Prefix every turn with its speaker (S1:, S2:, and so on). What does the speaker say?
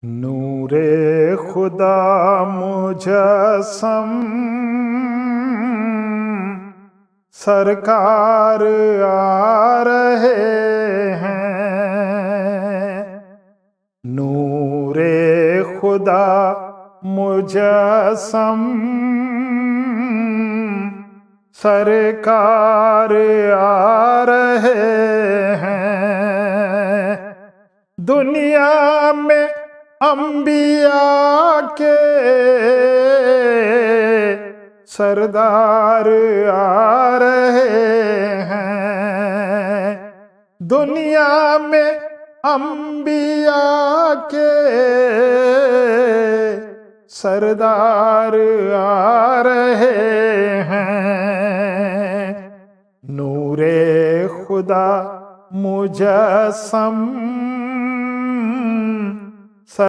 S1: नूरे खुदा मुजस्सम सरकार आ रहे हैं। नूरे खुदा मुजस्सम सरकार आ रहे हैं। दुनिया में अंबिया के सरदार आ रहे हैं। दुनिया में अंबिया के सरदार आ रहे हैं। नूरे खुदा मुजस्सम